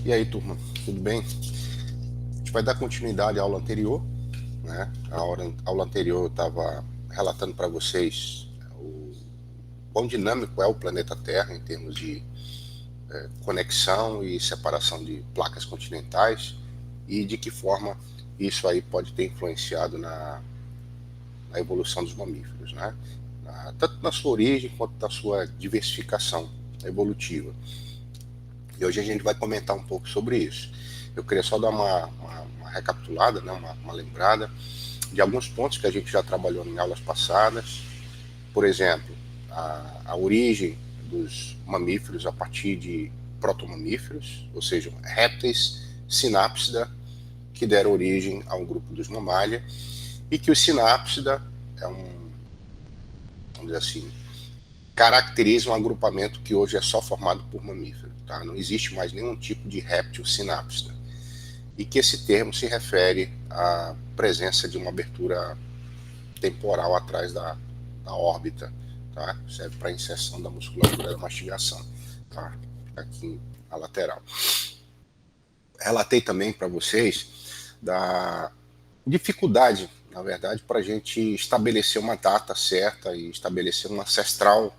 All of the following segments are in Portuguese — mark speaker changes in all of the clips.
Speaker 1: E aí, turma, tudo bem? A gente vai dar continuidade à aula anterior, né? A aula anterior eu estava relatando para vocês o quão dinâmico é o planeta Terra em termos de conexão e separação de placas continentais e de que forma isso aí pode ter influenciado na evolução dos mamíferos, né? Tanto na sua origem quanto na sua diversificação evolutiva. E hoje a gente vai comentar um pouco sobre isso. Eu queria só dar uma recapitulada, né, uma lembrada de alguns pontos que a gente já trabalhou em aulas passadas. Por exemplo, a origem dos mamíferos a partir de protomamíferos, ou seja, répteis sinápsida, que deram origem a um grupo dos mamália, e que o sinápsida é vamos dizer assim, caracteriza um agrupamento que hoje é só formado por mamíferos. Tá? Não existe mais nenhum tipo de réptil sinápsida. E que esse termo se refere à presença de uma abertura temporal atrás da órbita, tá? Serve para inserção da musculatura da mastigação, tá? Aqui na lateral. Relatei também para vocês da dificuldade, na verdade, para a gente estabelecer uma data certa e estabelecer um ancestral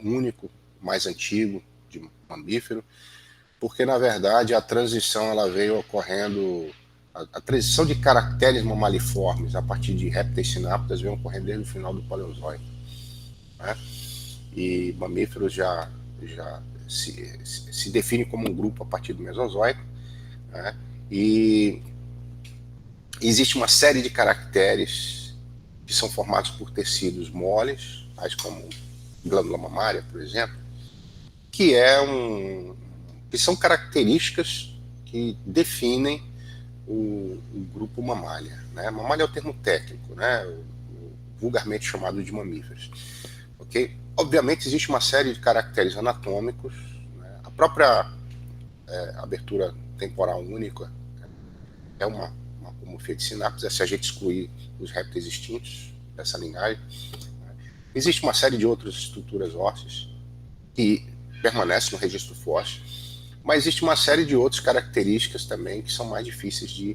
Speaker 1: único, mais antigo, de mamífero, porque na verdade a transição ela veio ocorrendo, a transição de caracteres mamaliformes a partir de répteis sináptas veio ocorrendo desde o final do Paleozoico, né? E mamíferos já se define como um grupo a partir do Mesozoico, né? E existe uma série de caracteres que são formados por tecidos moles, tais como glândula mamária, por exemplo, que que são características que definem o grupo mamália, né? Mamália é o termo técnico, né? Vulgarmente chamado de mamíferos, ok? Obviamente existe uma série de caracteres anatômicos, né? A própria abertura temporal única é uma homofia de sinapse, se a gente excluir os répteis extintos dessa linhagem. Existe uma série de outras estruturas ósseas que permanecem no registro fóssil, mas existe uma série de outras características também que são mais difíceis de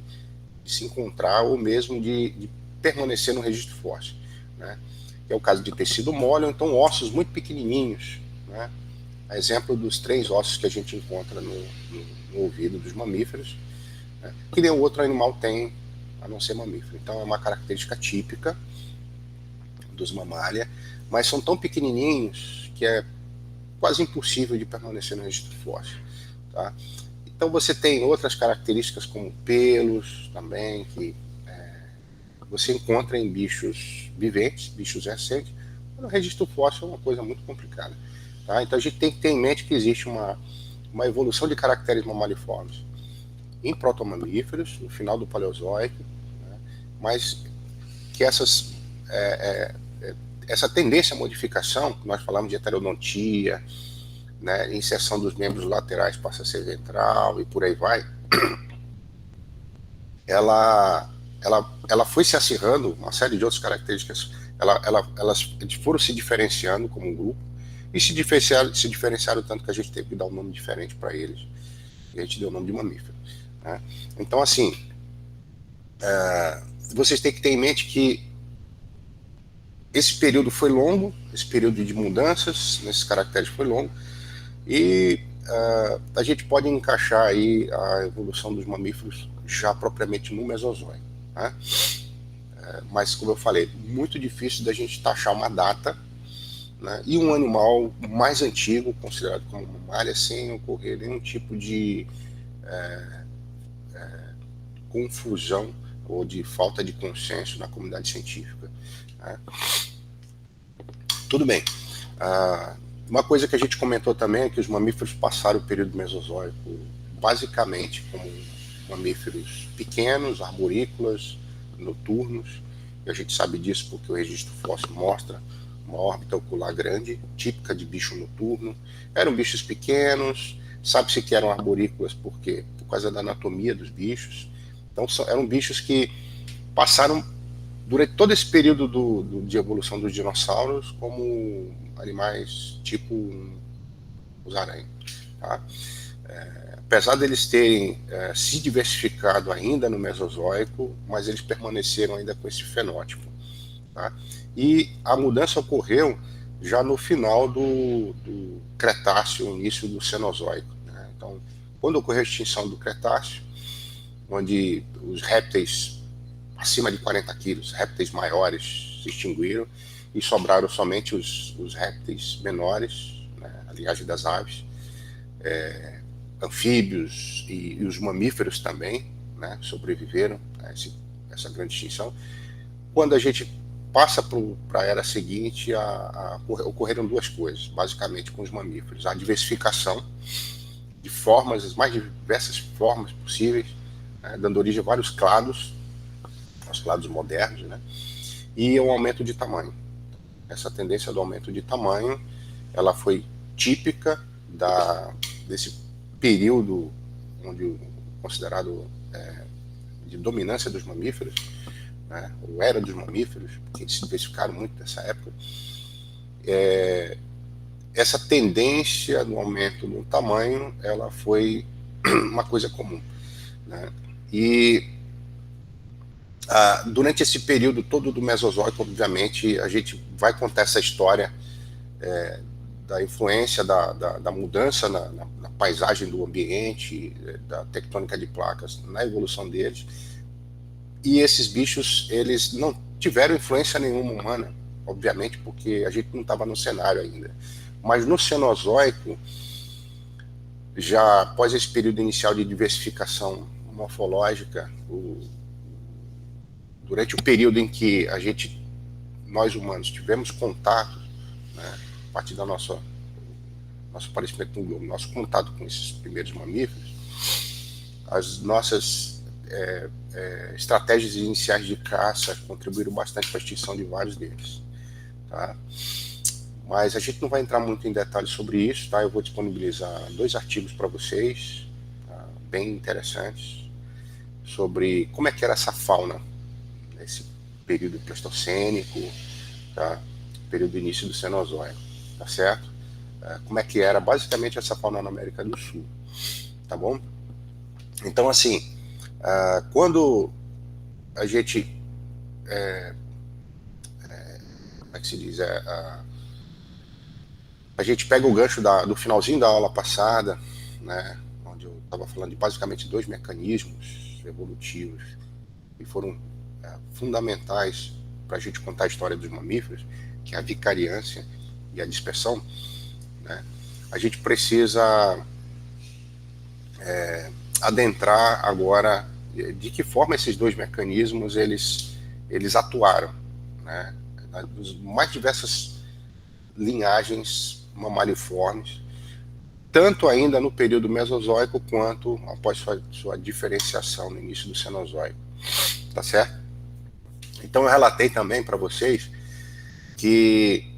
Speaker 1: se encontrar ou mesmo de permanecer no registro fóssil, né? Que é o caso de tecido mole ou então ossos muito pequenininhos, né? A exemplo dos 3 ossos que a gente encontra no ouvido dos mamíferos, né? Que nenhum outro animal tem a não ser mamífero. Então é uma característica típica dos mamália, mas são tão pequenininhos que é quase impossível de permanecer no registro fóssil, tá? Então você tem outras características como pelos também, que você encontra em bichos viventes, bichos recentes, mas no registro fóssil é uma coisa muito complicada, tá? Então a gente tem que ter em mente que existe uma evolução de caracteres mamaliformes em protomamíferos, no final do Paleozoico, né? Mas que essa tendência à modificação, que nós falamos de heterodontia, né, inserção dos membros laterais passa a ser ventral e por aí vai, ela foi se acirrando, uma série de outras características, elas foram se diferenciando como um grupo e se diferenciaram tanto que a gente teve que dar um nome diferente para eles, e a gente deu o nome de mamífero, né? Então, assim, vocês têm que ter em mente que esse período foi longo, esse período de mudanças nesses caracteres foi longo, e a gente pode encaixar aí a evolução dos mamíferos já propriamente no Mesozoico, né? Mas, como eu falei, muito difícil da gente taxar uma data, né? E um animal mais antigo, considerado como mamália, sem ocorrer nenhum tipo de confusão ou de falta de consenso na comunidade científica, né? Tudo bem. Uma coisa que a gente comentou também é que os mamíferos passaram o período mesozoico basicamente como mamíferos pequenos, arborícolas, noturnos, e a gente sabe disso porque o registro fóssil mostra uma órbita ocular grande, típica de bicho noturno. Eram bichos pequenos, sabe-se que eram arborícolas por quê? Por causa da anatomia dos bichos. Então eram bichos que passaram durante todo esse período de evolução dos dinossauros como animais tipo os aranhas, tá? apesar deles terem se diversificado ainda no Mesozoico, mas eles permaneceram ainda com esse fenótipo. Tá? E a mudança ocorreu já no final do Cretáceo, início do Cenozoico. Né? Então, quando ocorreu a extinção do Cretáceo, onde os répteis acima de 40 quilos, répteis maiores, se extinguiram e sobraram somente os répteis menores, né, a linhagem das aves, anfíbios e os mamíferos também, né, sobreviveram a essa grande extinção. Quando a gente passa para a era seguinte, ocorreram duas coisas, basicamente com os mamíferos: a diversificação de formas, as mais diversas formas possíveis, né, dando origem a vários clados, os clados modernos, né, e um aumento de tamanho. Essa tendência do aumento de tamanho, ela foi típica desse período onde considerado de dominância dos mamíferos, né, ou era dos mamíferos, porque eles se diversificaram muito nessa época. Essa tendência no aumento do tamanho, ela foi uma coisa comum, né? E durante esse período todo do Mesozoico, obviamente, a gente vai contar essa história da influência da mudança na paisagem do ambiente, da tectônica de placas, na evolução deles. E esses bichos, eles não tiveram influência nenhuma humana, obviamente, porque a gente não estava no cenário ainda. Mas no Cenozoico, já após esse período inicial de diversificação morfológica, durante o período em que nós humanos tivemos contato, né, a partir do nosso aparecimento no globo, nosso contato com esses primeiros mamíferos, as nossas estratégias iniciais de caça contribuíram bastante para a extinção de vários deles. Tá? Mas a gente não vai entrar muito em detalhes sobre isso, tá? Eu vou disponibilizar 2 artigos para vocês, tá? Bem interessantes, sobre como é que era essa fauna nesse período pleistocênico, tá? Período do início do Cenozoico, tá certo? Como é que era basicamente essa fauna na América do Sul, tá bom? Então, assim, quando a gente como é que se diz? A gente pega o gancho do finalzinho da aula passada, né, onde eu estava falando de basicamente 2 mecanismos evolutivos que foram fundamentais para a gente contar a história dos mamíferos, que é a vicariância e a dispersão, né. A gente precisa adentrar agora de que forma esses 2 mecanismos eles atuaram, né, nas mais diversas linhagens mamaliformes, tanto ainda no período Mesozoico quanto após sua diferenciação no início do Cenozoico, tá certo? Então eu relatei também para vocês que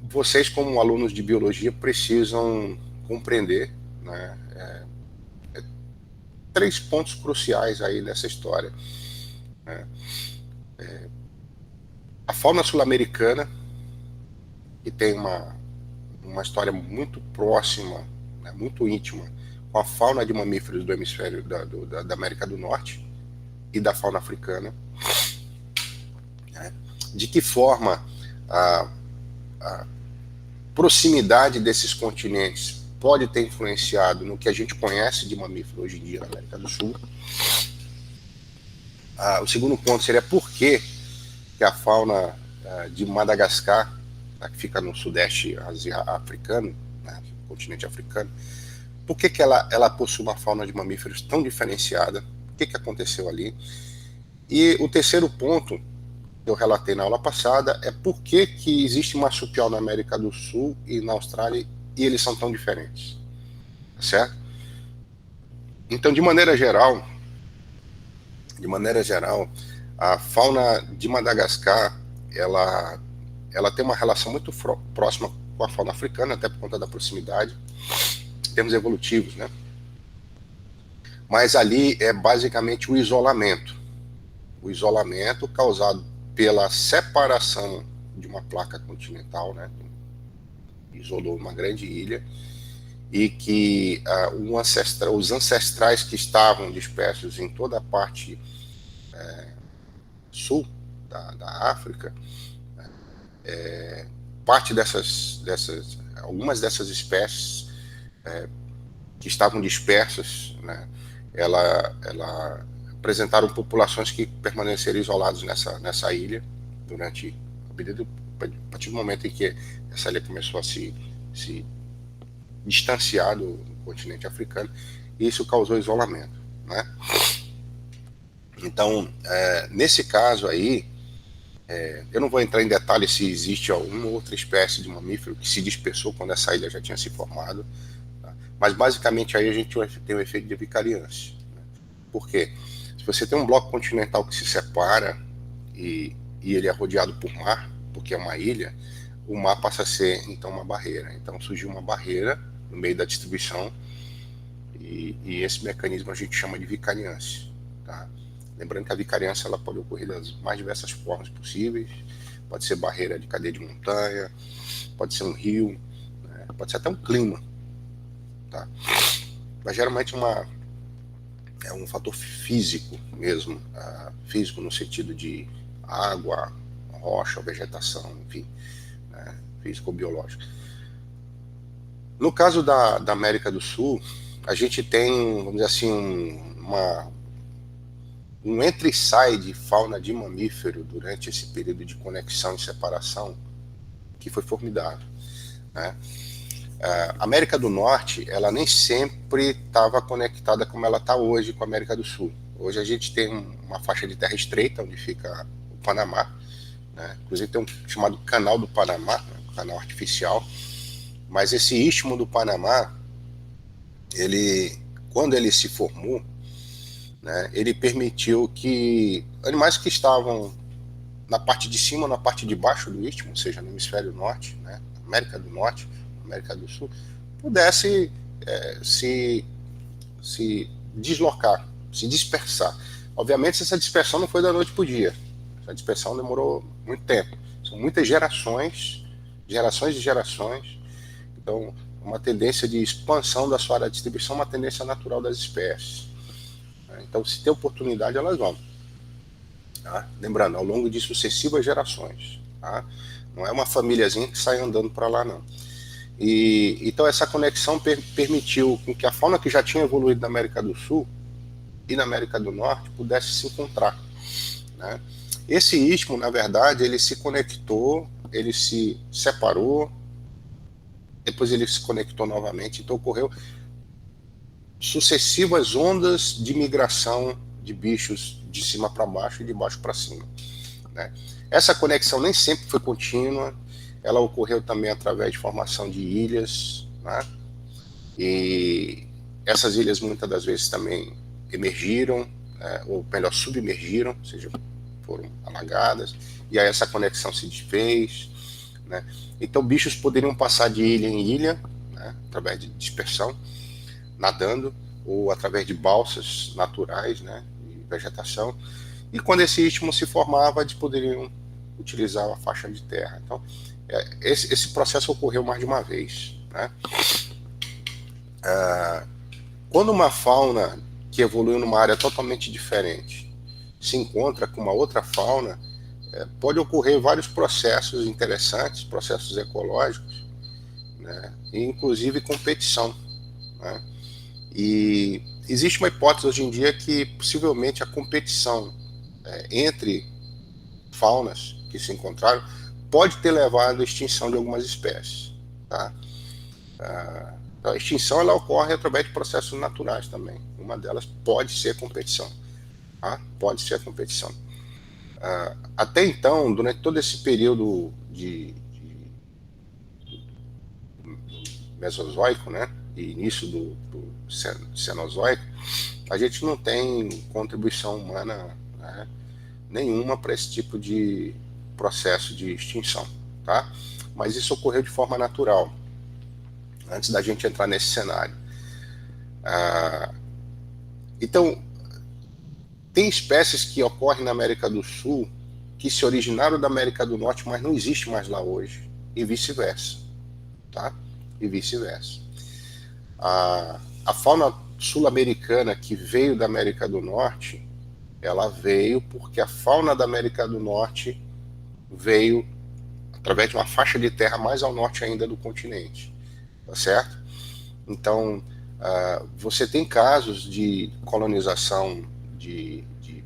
Speaker 1: vocês, como alunos de biologia, precisam compreender, né, 3 pontos cruciais aí nessa história, né? A fauna sul-americana, que tem uma história muito próxima, né, muito íntima, com a fauna de mamíferos do hemisfério da América do Norte e da fauna africana. Né? De que forma a proximidade desses continentes pode ter influenciado no que a gente conhece de mamífero hoje em dia na América do Sul. O segundo ponto seria por que a fauna de Madagascar, que fica no sudeste africano, né, continente africano, por que ela possui uma fauna de mamíferos tão diferenciada? O que aconteceu ali? E o terceiro ponto que eu relatei na aula passada é por que existe marsupial na América do Sul e na Austrália e eles são tão diferentes, certo? Então, de maneira geral, a fauna de Madagascar, ela tem uma relação muito próxima com a fauna africana, até por conta da proximidade, em termos evolutivos, né? Mas ali é basicamente o isolamento causado pela separação de uma placa continental, né? Isolou uma grande ilha, e que os ancestrais que estavam dispersos em toda a parte sul da África, parte algumas dessas espécies que estavam dispersas, né, ela apresentaram populações que permaneceram isoladas nessa ilha durante a partir do momento em que essa ilha começou a se distanciar do continente africano, e isso causou isolamento, né? Então, nesse caso aí, eu não vou entrar em detalhes se existe alguma outra espécie de mamífero que se dispersou quando essa ilha já tinha se formado, tá? Mas basicamente aí a gente tem o efeito de vicariância. Né? Por quê? Se você tem um bloco continental que se separa e ele é rodeado por mar, porque é uma ilha, o mar passa a ser então uma barreira. Então surgiu uma barreira no meio da distribuição e esse mecanismo a gente chama de vicariância. Tá? Lembrando que a vicariância ela pode ocorrer das mais diversas formas possíveis. Pode ser barreira de cadeia de montanha, pode ser um rio, né? Pode ser até um clima. Tá? Mas geralmente é um fator físico mesmo, físico no sentido de água, rocha, vegetação, enfim, né? Físico-biológico. No caso da América do Sul, a gente tem, vamos dizer assim, um entra e sai de fauna de mamífero durante esse período de conexão e separação que foi formidável. Né? A América do Norte, ela nem sempre estava conectada como ela está hoje com a América do Sul. Hoje a gente tem uma faixa de terra estreita, onde fica o Panamá. Né? Inclusive tem um chamado Canal do Panamá, né? Um canal artificial. Mas esse istmo do Panamá, quando ele se formou, né, ele permitiu que animais que estavam na parte de cima, na parte de baixo do istmo, ou seja, no hemisfério norte, né, América do Norte, América do Sul, pudesse se deslocar, se dispersar. Obviamente, essa dispersão não foi da noite para o dia. Essa dispersão demorou muito tempo. São muitas gerações e gerações. Então, uma tendência de expansão da sua área de distribuição é uma tendência natural das espécies. Então, se tem oportunidade, elas vão. Tá? Lembrando, ao longo de sucessivas gerações. Tá? Não é uma famíliazinha que sai andando para lá, não. Então, essa conexão permitiu que a fauna que já tinha evoluído na América do Sul e na América do Norte pudesse se encontrar. Né? Esse istmo, na verdade, ele se conectou, ele se separou, depois ele se conectou novamente, então ocorreu sucessivas ondas de migração de bichos de cima para baixo e de baixo para cima. Né? Essa conexão nem sempre foi contínua, ela ocorreu também através de formação de ilhas, né? E essas ilhas muitas das vezes também emergiram, ou melhor, submergiram, ou seja, foram alagadas, e aí essa conexão se desfez. Né? Então bichos poderiam passar de ilha em ilha, né? Através de dispersão, nadando, ou através de balsas naturais, né? De vegetação, e quando esse istmo se formava, eles poderiam utilizar a faixa de terra. Então, esse processo ocorreu mais de uma vez. Né? Quando uma fauna que evoluiu numa área totalmente diferente se encontra com uma outra fauna, pode ocorrer vários processos interessantes, processos ecológicos, né? E inclusive competição. Né? E existe uma hipótese hoje em dia que possivelmente a competição entre faunas que se encontraram pode ter levado à extinção de algumas espécies. Tá? A extinção ela ocorre através de processos naturais também. Uma delas pode ser a competição. Tá? Pode ser a competição. Até então, durante todo esse período de Mesozoico, né, e início do Cenozoico, a gente não tem contribuição humana, né, nenhuma para esse tipo de processo de extinção, tá? Mas isso ocorreu de forma natural, antes da gente entrar nesse cenário. Então, tem espécies que ocorrem na América do Sul que se originaram da América do Norte, mas não existe mais lá hoje, e vice-versa, tá? E vice-versa. A fauna sul-americana que veio da América do Norte, ela veio porque a fauna da América do Norte veio através de uma faixa de terra mais ao norte ainda do continente, tá certo? Então, você tem casos de colonização de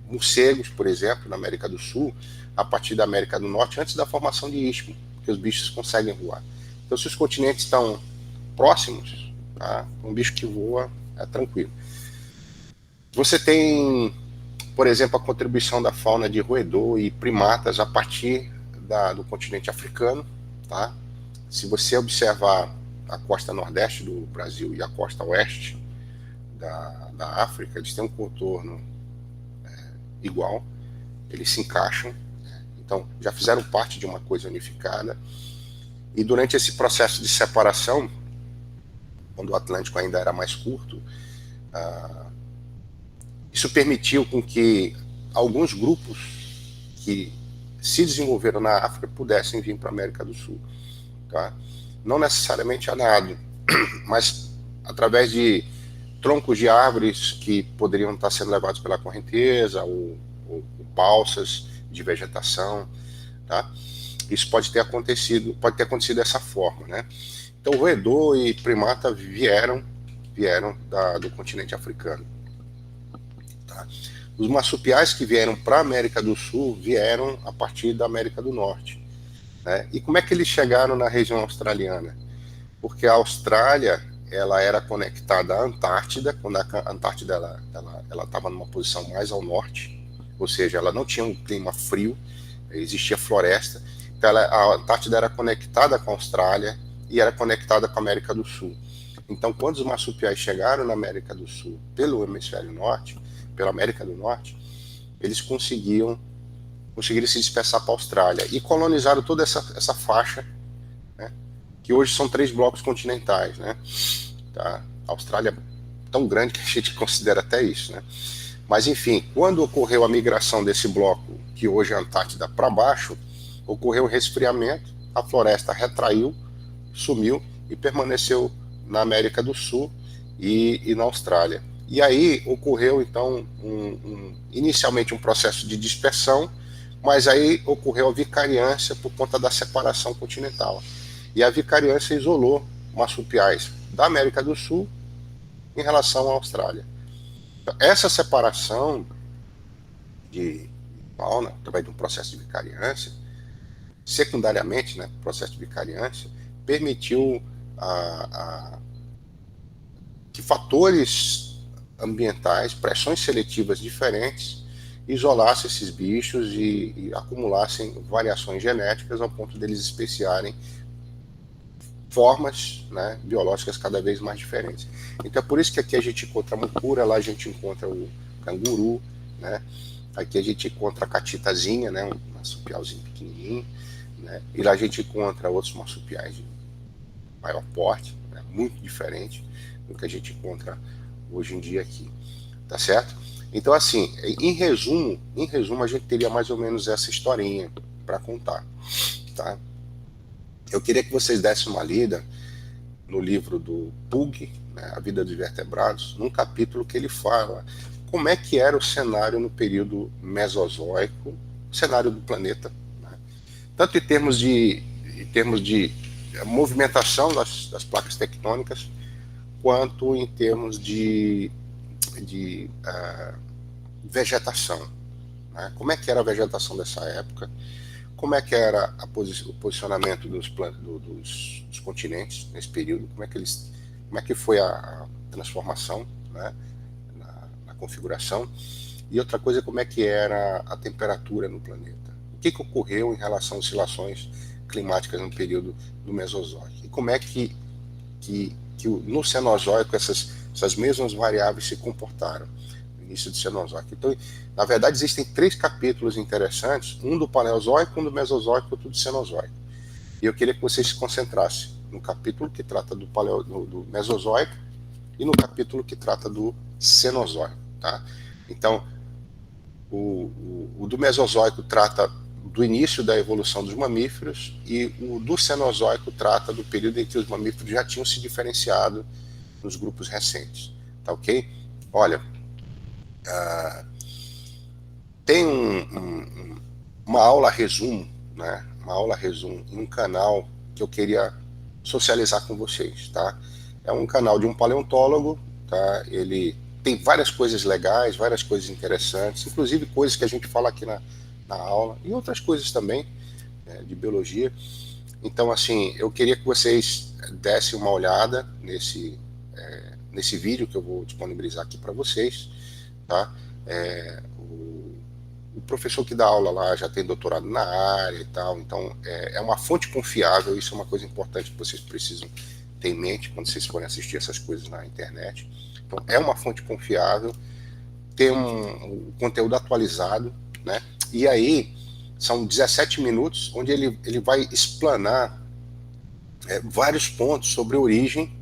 Speaker 1: morcegos, por exemplo, na América do Sul, a partir da América do Norte, antes da formação de istmo, porque os bichos conseguem voar. Então, se os continentes estão próximos, tá? Um bicho que voa é tranquilo. Você tem, por exemplo, a contribuição da fauna de roedor e primatas a partir do continente africano, tá? Se você observar a costa nordeste do Brasil e a costa oeste da África, eles têm um contorno igual, eles se encaixam, então já fizeram parte de uma coisa unificada. E durante esse processo de separação, quando o Atlântico ainda era mais curto, isso permitiu com que alguns grupos que se desenvolveram na África pudessem vir para a América do Sul, tá? Não necessariamente a nado, mas através de troncos de árvores que poderiam estar sendo levados pela correnteza ou balsas de vegetação, tá? Isso pode ter acontecido dessa forma, né? Então, roedor e primata vieram do continente africano, tá? Os marsupiais que vieram para a América do Sul vieram a partir da América do Norte, né? E como é que eles chegaram na região australiana? Porque a Austrália, ela era conectada à Antártida, quando a Antártida ela estava numa posição mais ao norte, ou seja, ela não tinha um clima frio, existia floresta, então a Antártida era conectada com a Austrália e era conectada com a América do Sul. Então, quando os marsupiais chegaram na América do Sul pelo hemisfério norte, pela América do Norte, eles conseguiram se dispersar para a Austrália e colonizaram toda essa faixa, né, que hoje são 3 blocos continentais, né? Tá? A Austrália é tão grande que a gente considera até isso, né? Mas, enfim, quando ocorreu a migração desse bloco, que hoje é a Antártida, para baixo, ocorreu o resfriamento, a floresta retraiu, sumiu e permaneceu na América do Sul e na Austrália. E aí ocorreu, então, inicialmente um processo de dispersão, mas aí ocorreu a vicariância por conta da separação continental. E a vicariância isolou marsupiais da América do Sul em relação à Austrália. Essa separação de fauna, através de um processo de vicariância, secundariamente, né, processo de vicariância, permitiu que fatores ambientais, pressões seletivas diferentes, isolassem esses bichos e acumulassem variações genéticas ao ponto deles especiarem formas, né, biológicas cada vez mais diferentes. Então é por isso que aqui a gente encontra a mucura, lá a gente encontra o canguru, né? Aqui a gente encontra a catitazinha, né, um marsupialzinho pequenininho, né? E lá a gente encontra outros marsupiais de maior porte, né, muito diferente do que a gente encontra hoje em dia aqui, tá certo? Então, assim, em resumo, a gente teria mais ou menos essa historinha para contar, tá? Eu queria que vocês dessem uma lida no livro do Pugh, né, A Vida dos Vertebrados, num capítulo que ele fala como é que era o cenário no período Mesozoico, o cenário do planeta, né? Tanto em termos de movimentação das placas tectônicas, quanto em termos de vegetação, né? Como é que era a vegetação dessa época, como é que era o posicionamento dos continentes nesse período, como é que foi a transformação, né, na configuração, e outra coisa, como é que era a temperatura no planeta, o que ocorreu em relação a oscilações climáticas no período do Mesozoico, e como é que no Cenozoico essas mesmas variáveis se comportaram no início do Cenozoico. Então, na verdade, existem 3 capítulos interessantes, um do Paleozoico, um do Mesozoico e outro do Cenozoico. E eu queria que vocês se concentrassem no capítulo que trata do Mesozoico e no capítulo que trata do Cenozoico, tá? Então, o do Mesozoico trata do início da evolução dos mamíferos, e o do Cenozoico trata do período em que os mamíferos já tinham se diferenciado nos grupos recentes, tá ok? Olha, tem uma aula resumo, né? Uma aula resumo em um canal que eu queria socializar com vocês, tá? É um canal de um paleontólogo, tá? Ele tem várias coisas legais, várias coisas interessantes, inclusive coisas que a gente fala aqui na aula e outras coisas também, né, de biologia. Então, assim, eu queria que vocês dessem uma olhada nesse vídeo que eu vou disponibilizar aqui para vocês, tá? O professor que dá aula lá já tem doutorado na área e tal, então é uma fonte confiável, isso é uma coisa importante que vocês precisam ter em mente quando vocês forem assistir essas coisas na internet. Então, é uma fonte confiável, tem um conteúdo atualizado, né? E aí, são 17 minutos, onde ele vai explanar vários pontos sobre origem,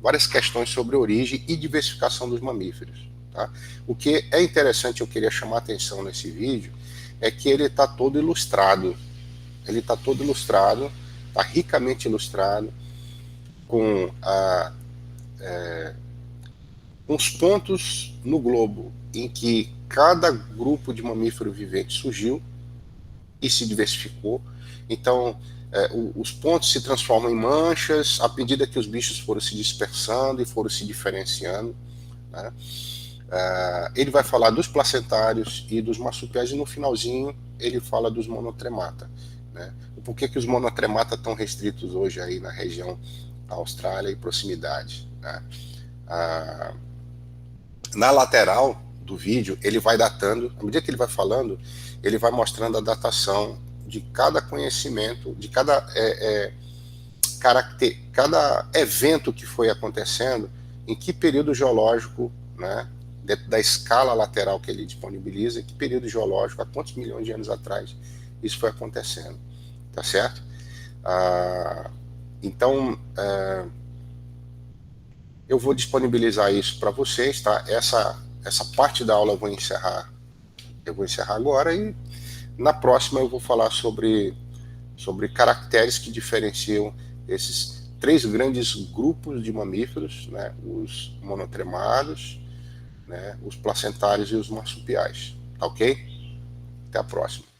Speaker 1: várias questões sobre origem e diversificação dos mamíferos. Tá? O que é interessante, eu queria chamar a atenção nesse vídeo, é que ele está todo ilustrado. Ele está todo ilustrado, está ricamente ilustrado, com uns pontos no globo em que cada grupo de mamífero vivente surgiu e se diversificou. Então, os pontos se transformam em manchas à medida que os bichos foram se dispersando e foram se diferenciando, né? Ele vai falar dos placentários e dos marsupiais, e no finalzinho ele fala dos monotremata, né? Por que os monotremata estão restritos hoje aí na região da Austrália e proximidade, né? Na lateral do vídeo, ele vai datando, à medida que ele vai falando, ele vai mostrando a datação de cada conhecimento, de cada cada evento que foi acontecendo, em que período geológico, né, dentro da escala lateral que ele disponibiliza, em que período geológico, há quantos milhões de anos atrás isso foi acontecendo, tá certo? Então, eu vou disponibilizar isso para vocês, tá? Essa parte da aula eu vou encerrar agora, e na próxima eu vou falar sobre caracteres que diferenciam esses três grandes grupos de mamíferos, né? Os monotremados, né? Os placentários e os marsupiais. Tá ok? Até a próxima.